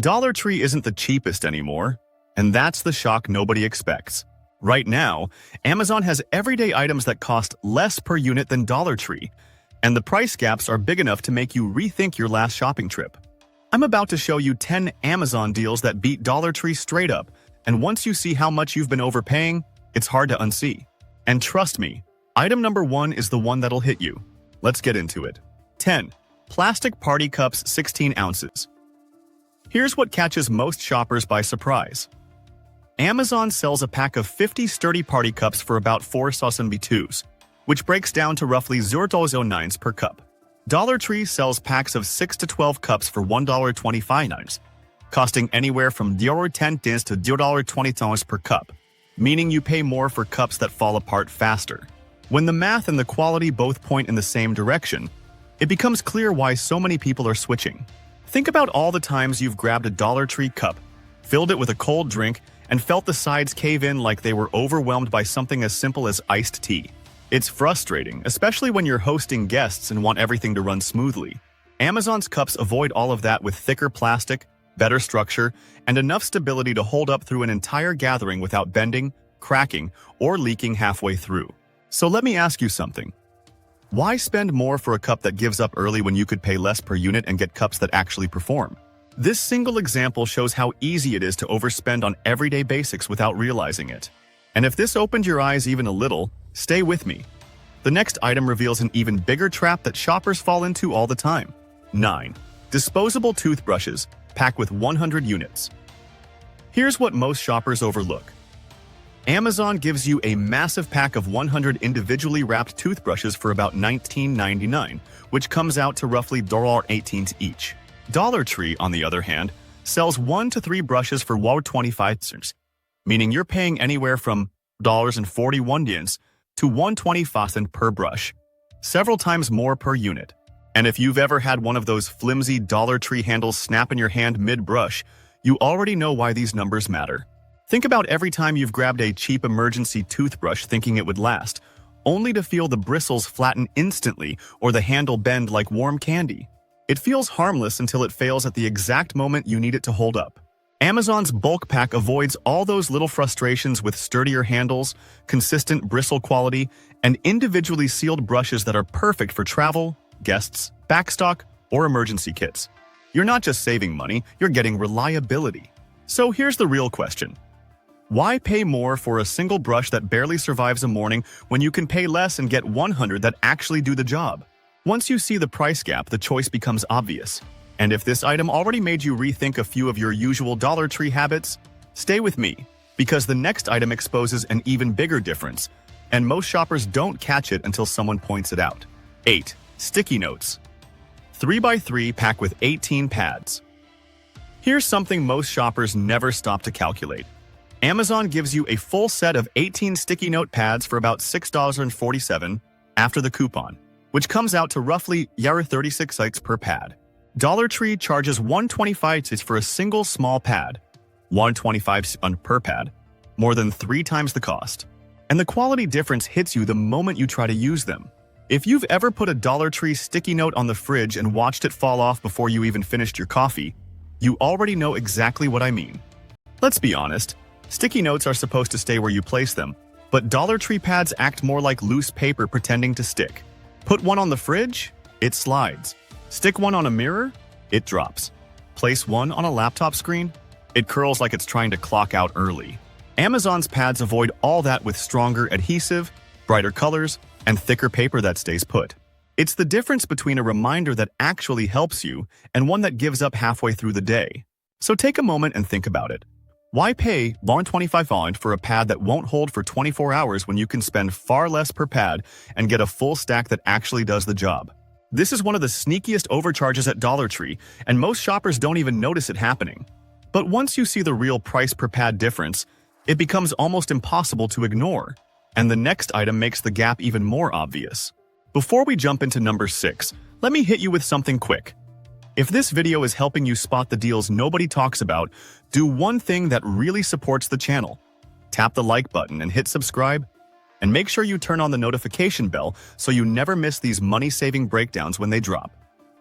Dollar Tree isn't the cheapest anymore, and that's the shock nobody expects. Right now, Amazon has everyday items that cost less per unit than Dollar Tree, and the price gaps are big enough to make you rethink your last shopping trip. I'm about to show you 10 Amazon deals that beat Dollar Tree straight up, and once you see how much you've been overpaying, it's hard to unsee. And trust me, item number 1 is the one that'll hit you. Let's get into it. 10. Plastic party cups 16 ounces. Here's what catches most shoppers by surprise. Amazon sells a pack of 50 sturdy party cups for about 4.62, which breaks down to roughly 0.09 per cup. Dollar Tree sells packs of 6 to 12 cups for $1.25, costing anywhere from $0.10 to $0.20 per cup, meaning you pay more for cups that fall apart faster. When the math and the quality both point in the same direction, it becomes clear why so many people are switching. Think about all the times you've grabbed a Dollar Tree cup, filled it with a cold drink, and felt the sides cave in like they were overwhelmed by something as simple as iced tea. It's frustrating, especially when you're hosting guests and want everything to run smoothly. Amazon's cups avoid all of that with thicker plastic, better structure, and enough stability to hold up through an entire gathering without bending, cracking, or leaking halfway through. So let me ask you something. Why spend more for a cup that gives up early when you could pay less per unit and get cups that actually perform? This single example shows how easy it is to overspend on everyday basics without realizing it. And if this opened your eyes even a little, stay with me. The next item reveals an even bigger trap that shoppers fall into all the time. 9. Disposable toothbrushes, packed with 100 units. Here's what most shoppers overlook. Amazon gives you a massive pack of 100 individually wrapped toothbrushes for about $19.99, which comes out to roughly $1.18 each. Dollar Tree, on the other hand, sells 1 to 3 brushes for $1.25, meaning you're paying anywhere from $1.41 to $1.25 per brush, several times more per unit. And if you've ever had one of those flimsy Dollar Tree handles snap in your hand mid-brush, you already know why these numbers matter. Think about every time you've grabbed a cheap emergency toothbrush thinking it would last, only to feel the bristles flatten instantly or the handle bend like warm candy. It feels harmless until it fails at the exact moment you need it to hold up. Amazon's bulk pack avoids all those little frustrations with sturdier handles, consistent bristle quality, and individually sealed brushes that are perfect for travel, guests, backstock, or emergency kits. You're not just saving money, you're getting reliability. So here's the real question. Why pay more for a single brush that barely survives a morning when you can pay less and get 100 that actually do the job? Once you see the price gap, the choice becomes obvious. And if this item already made you rethink a few of your usual Dollar Tree habits, stay with me, because the next item exposes an even bigger difference, and most shoppers don't catch it until someone points it out. 8. Sticky notes. 3x3 pack with 18 pads. Here's something most shoppers never stop to calculate. Amazon gives you a full set of 18 sticky note pads for about $6.47 after the coupon, which comes out to roughly 36 cents per pad. Dollar Tree charges $1.25 for a single small pad, $1.25 per pad, more than 3 times the cost. And the quality difference hits you the moment you try to use them. If you've ever put a Dollar Tree sticky note on the fridge and watched it fall off before you even finished your coffee, you already know exactly what I mean. Let's be honest. Sticky notes are supposed to stay where you place them, but Dollar Tree pads act more like loose paper pretending to stick. Put one on the fridge, it slides. Stick one on a mirror, it drops. Place one on a laptop screen, it curls like it's trying to clock out early. Amazon's pads avoid all that with stronger adhesive, brighter colors, and thicker paper that stays put. It's the difference between a reminder that actually helps you and one that gives up halfway through the day. So take a moment and think about it. Why pay $1.25 for a pad that won't hold for 24 hours when you can spend far less per pad and get a full stack that actually does the job? This is one of the sneakiest overcharges at Dollar Tree, and most shoppers don't even notice it happening. But once you see the real price per pad difference, it becomes almost impossible to ignore, and the next item makes the gap even more obvious. Before we jump into number 6, let me hit you with something quick. If this video is helping you spot the deals nobody talks about, do one thing that really supports the channel. Tap the like button and hit subscribe. And make sure you turn on the notification bell so you never miss these money-saving breakdowns when they drop.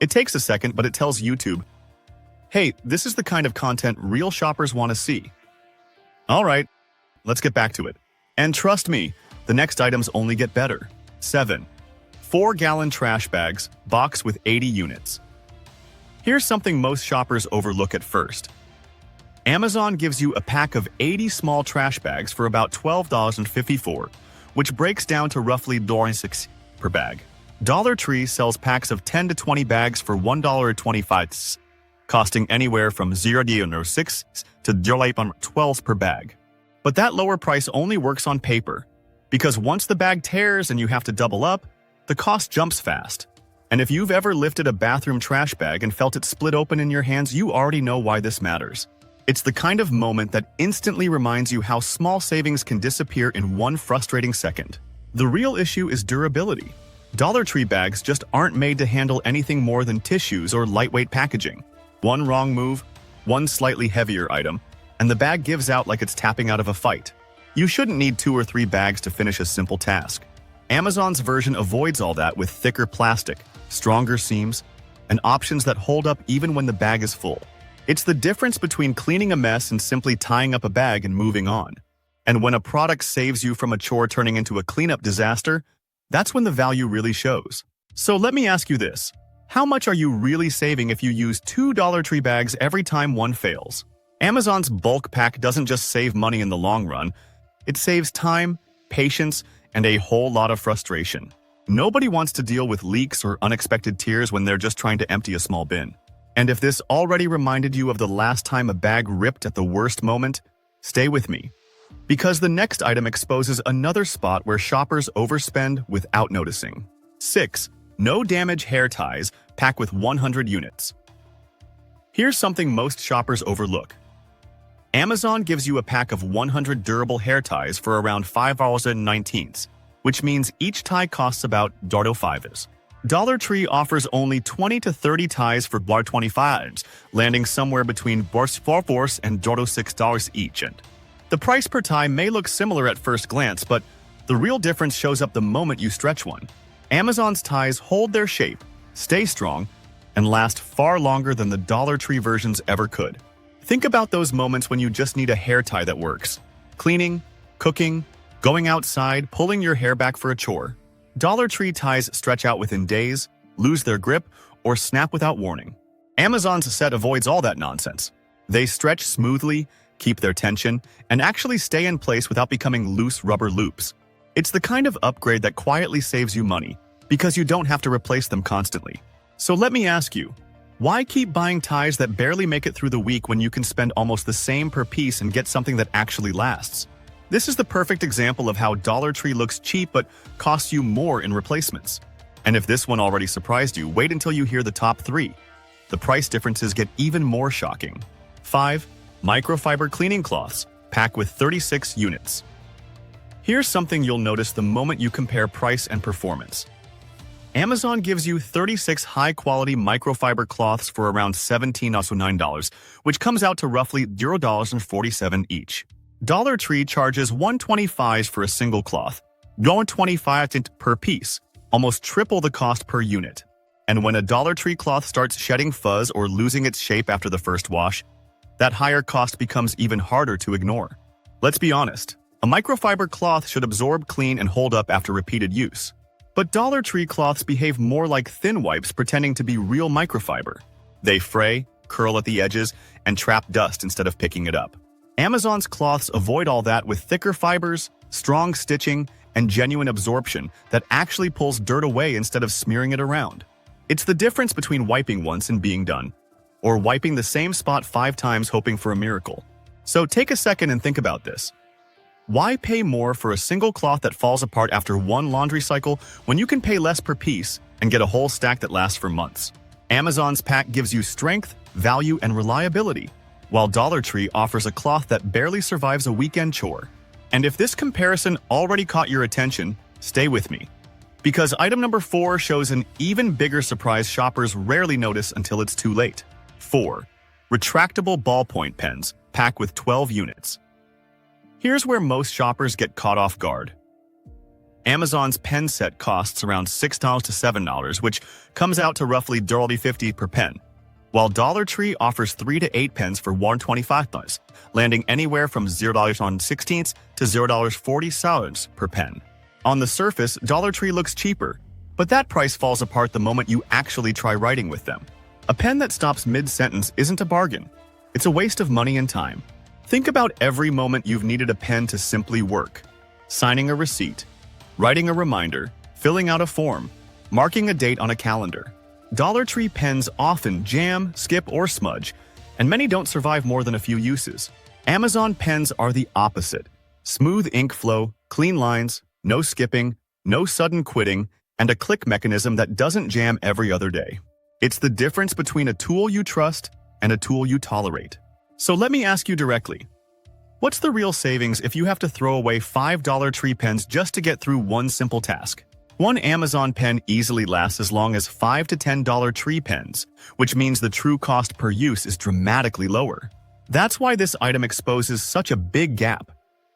It takes a second, but it tells YouTube Hey, this is the kind of content real shoppers want to see. Alright, let's get back to it. And trust me, the next items only get better. 7. 4-gallon trash bags, box with 80 units. Here's something most shoppers overlook at first. Amazon gives you a pack of 80 small trash bags for about $12.54, which breaks down to roughly $6 per bag. Dollar Tree sells packs of 10 to 20 bags for $1.25, costing anywhere from $0.06 to $12 per bag. But that lower price only works on paper, because once the bag tears and you have to double up, the cost jumps fast. And if you've ever lifted a bathroom trash bag and felt it split open in your hands, you already know why this matters. It's the kind of moment that instantly reminds you how small savings can disappear in one frustrating second. The real issue is durability. Dollar Tree bags just aren't made to handle anything more than tissues or lightweight packaging. One wrong move, one slightly heavier item, and the bag gives out like it's tapping out of a fight. You shouldn't need 2 or 3 bags to finish a simple task. Amazon's version avoids all that with thicker plastic, stronger seams, and options that hold up even when the bag is full. It's the difference between cleaning a mess and simply tying up a bag and moving on. And when a product saves you from a chore turning into a cleanup disaster, that's when the value really shows. So let me ask you this. How much are you really saving if you use 2 Dollar Tree bags every time one fails? Amazon's bulk pack doesn't just save money in the long run. It saves time, patience, and a whole lot of frustration. Nobody wants to deal with leaks or unexpected tears when they're just trying to empty a small bin. And if this already reminded you of the last time a bag ripped at the worst moment, stay with me. Because the next item exposes another spot where shoppers overspend without noticing. 6. No damage hair ties, pack with 100 units. Here's something most shoppers overlook. Amazon gives you a pack of 100 durable hair ties for around $5.19, which means each tie costs about $5. Dollar Tree offers only 20 to 30 ties for $25, landing somewhere between $4 and $6 each. And the price per tie may look similar at first glance, but the real difference shows up the moment you stretch one. Amazon's ties hold their shape, stay strong, and last far longer than the Dollar Tree versions ever could. Think about those moments when you just need a hair tie that works. Cleaning, cooking, going outside, pulling your hair back for a chore. Dollar Tree ties stretch out within days, lose their grip, or snap without warning. Amazon's set avoids all that nonsense. They stretch smoothly, keep their tension, and actually stay in place without becoming loose rubber loops. It's the kind of upgrade that quietly saves you money, because you don't have to replace them constantly. So let me ask you, why keep buying ties that barely make it through the week when you can spend almost the same per piece and get something that actually lasts? This is the perfect example of how Dollar Tree looks cheap but costs you more in replacements. And if this one already surprised you, wait until you hear the top 3. The price differences get even more shocking. 5. Microfiber cleaning cloths, pack with 36 units. Here's something you'll notice the moment you compare price and performance. Amazon gives you 36 high-quality microfiber cloths for around $17.09, which comes out to roughly $0.47 each. Dollar Tree charges $1.25 for a single cloth, $1.25 per piece, almost triple the cost per unit. And when a Dollar Tree cloth starts shedding fuzz or losing its shape after the first wash, that higher cost becomes even harder to ignore. Let's be honest, a microfiber cloth should absorb, clean, and hold up after repeated use. But Dollar Tree cloths behave more like thin wipes pretending to be real microfiber. They fray, curl at the edges, and trap dust instead of picking it up. Amazon's cloths avoid all that with thicker fibers, strong stitching, and genuine absorption that actually pulls dirt away instead of smearing it around. It's the difference between wiping once and being done, or wiping the same spot 5 times hoping for a miracle. So take a second and think about this. Why pay more for a single cloth that falls apart after one laundry cycle when you can pay less per piece and get a whole stack that lasts for months? Amazon's pack gives you strength, value, and reliability, while Dollar Tree offers a cloth that barely survives a weekend chore. And if this comparison already caught your attention, stay with me. Because item number 4 shows an even bigger surprise shoppers rarely notice until it's too late. 4. Retractable ballpoint pens, pack with 12 units. Here's where most shoppers get caught off guard. Amazon's pen set costs around $6 to $7, which comes out to roughly $50 per pen. while Dollar Tree offers 3 to 8 pens for 125 dollars, landing anywhere from $0.16 to $0.40 per pen. On the surface, Dollar Tree looks cheaper, but that price falls apart the moment you actually try writing with them. A pen that stops mid-sentence isn't a bargain. It's a waste of money and time. Think about every moment you've needed a pen to simply work. Signing a receipt, writing a reminder, filling out a form, marking a date on a calendar. Dollar Tree pens often jam, skip, or smudge, and many don't survive more than a few uses. Amazon pens are the opposite. Smooth ink flow, clean lines, no skipping, no sudden quitting, and a click mechanism that doesn't jam every other day. It's the difference between a tool you trust and a tool you tolerate. So let me ask you directly, what's the real savings if you have to throw away $5 Dollar Tree pens just to get through one simple task? One Amazon pen easily lasts as long as $5 to $10 Dollar Tree pens, which means the true cost per use is dramatically lower. That's why this item exposes such a big gap.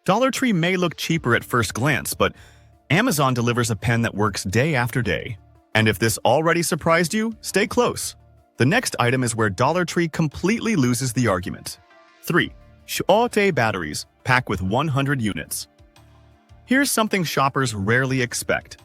Dollar Tree may look cheaper at first glance, but Amazon delivers a pen that works day after day. And if this already surprised you, stay close. The next item is where Dollar Tree completely loses the argument. 3. Shote batteries, pack with 100 units. Here's something shoppers rarely expect.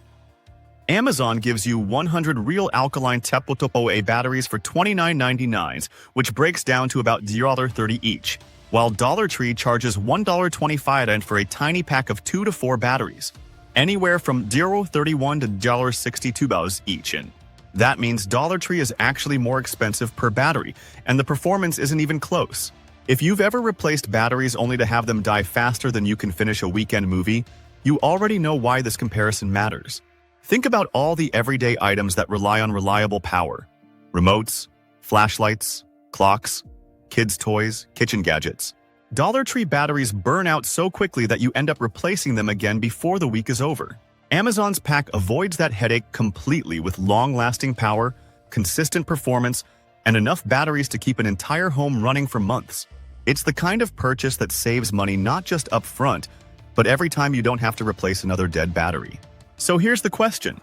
Amazon gives you 100 real alkaline Tepotopo batteries for $29.99, which breaks down to about $0.30 each, while Dollar Tree charges $1.25 for a tiny pack of 2 to 4 batteries, anywhere from $0.31 to $0.62 each. And that means Dollar Tree is actually more expensive per battery, and the performance isn't even close. If you've ever replaced batteries only to have them die faster than you can finish a weekend movie, you already know why this comparison matters. Think about all the everyday items that rely on reliable power. Remotes, flashlights, clocks, kids' toys, kitchen gadgets. Dollar Tree batteries burn out so quickly that you end up replacing them again before the week is over. Amazon's pack avoids that headache completely with long-lasting power, consistent performance, and enough batteries to keep an entire home running for months. It's the kind of purchase that saves money not just up front, but every time you don't have to replace another dead battery. So here's the question.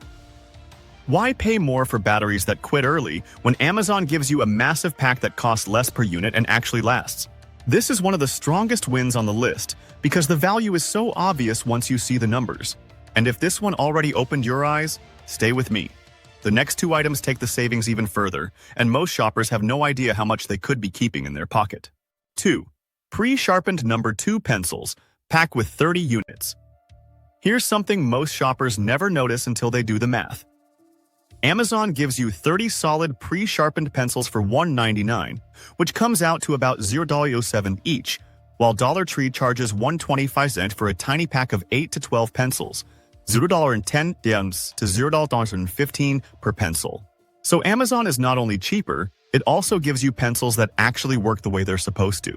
Why pay more for batteries that quit early when Amazon gives you a massive pack that costs less per unit and actually lasts? This is one of the strongest wins on the list because the value is so obvious once you see the numbers. And if this one already opened your eyes, stay with me. The next two items take the savings even further, and most shoppers have no idea how much they could be keeping in their pocket. 2. Pre-sharpened number 2 pencils, pack with 30 units. Here's something most shoppers never notice until they do the math. Amazon gives you 30 solid pre-sharpened pencils for $1.99, which comes out to about $0.07 each, while Dollar Tree charges $1.25 for a tiny pack of 8 to 12 pencils, $0.10 to $0.15 per pencil. So Amazon is not only cheaper, it also gives you pencils that actually work the way they're supposed to.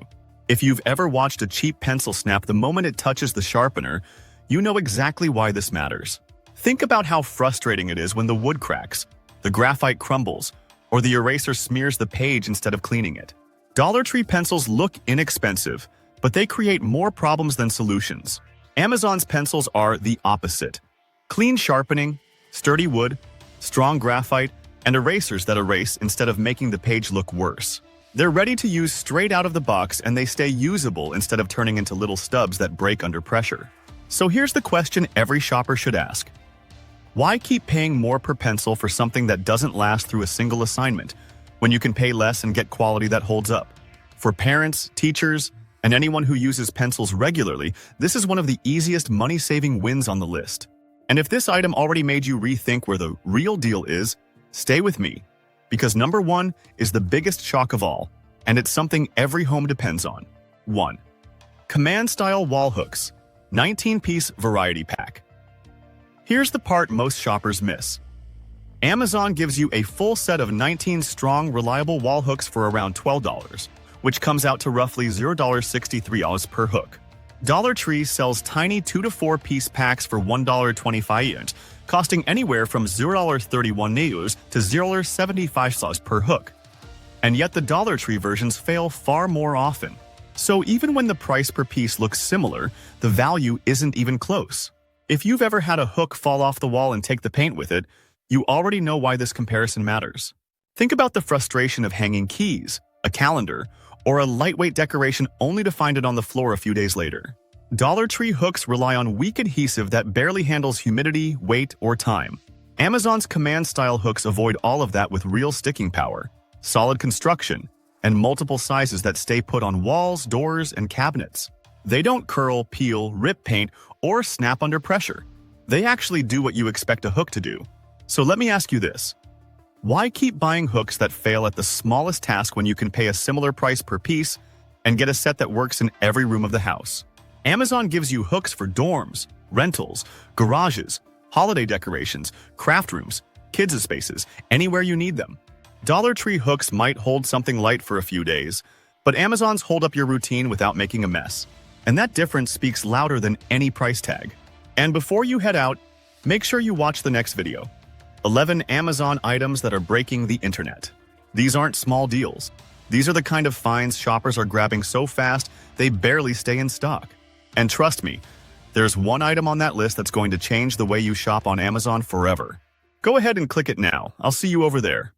If you've ever watched a cheap pencil snap the moment it touches the sharpener, you know exactly why this matters. Think about how frustrating it is when the wood cracks, the graphite crumbles, or the eraser smears the page instead of cleaning it. Dollar Tree pencils look inexpensive, but they create more problems than solutions. Amazon's pencils are the opposite. Clean sharpening, sturdy wood, strong graphite, and erasers that erase instead of making the page look worse. They're ready to use straight out of the box, and they stay usable instead of turning into little stubs that break under pressure. So here's the question every shopper should ask. Why keep paying more per pencil for something that doesn't last through a single assignment, when you can pay less and get quality that holds up? For parents, teachers, and anyone who uses pencils regularly, this is one of the easiest money-saving wins on the list. And if this item already made you rethink where the real deal is, stay with me, because number 1 is the biggest shock of all, and it's something every home depends on. 1. Command-style wall hooks, 19-piece variety pack. Here's the part most shoppers miss. Amazon gives you a full set of 19 strong, reliable wall hooks for around $12, which comes out to roughly $0.63 per hook. Dollar Tree sells tiny 2 to 4 piece packs for $1.25, costing anywhere from $0.31 to $0.75 per hook. And yet the Dollar Tree versions fail far more often. So even when the price per piece looks similar, the value isn't even close. If you've ever had a hook fall off the wall and take the paint with it, you already know why this comparison matters. Think about the frustration of hanging keys, a calendar, or a lightweight decoration only to find it on the floor a few days later. Dollar Tree hooks rely on weak adhesive that barely handles humidity, weight, or time. Amazon's command-style hooks avoid all of that with real sticking power, solid construction, and multiple sizes that stay put on walls, doors, and cabinets. They don't curl, peel, rip paint, or snap under pressure. They actually do what you expect a hook to do. So let me ask you this. Why keep buying hooks that fail at the smallest task when you can pay a similar price per piece and get a set that works in every room of the house? Amazon gives you hooks for dorms, rentals, garages, holiday decorations, craft rooms, kids' spaces, anywhere you need them. Dollar Tree hooks might hold something light for a few days, but Amazon's hold up your routine without making a mess. And that difference speaks louder than any price tag. And before you head out, make sure you watch the next video. 11 Amazon items that are breaking the internet. These aren't small deals. These are the kind of finds shoppers are grabbing so fast they barely stay in stock. And trust me, there's one item on that list that's going to change the way you shop on Amazon forever. Go ahead and click it now. I'll see you over there.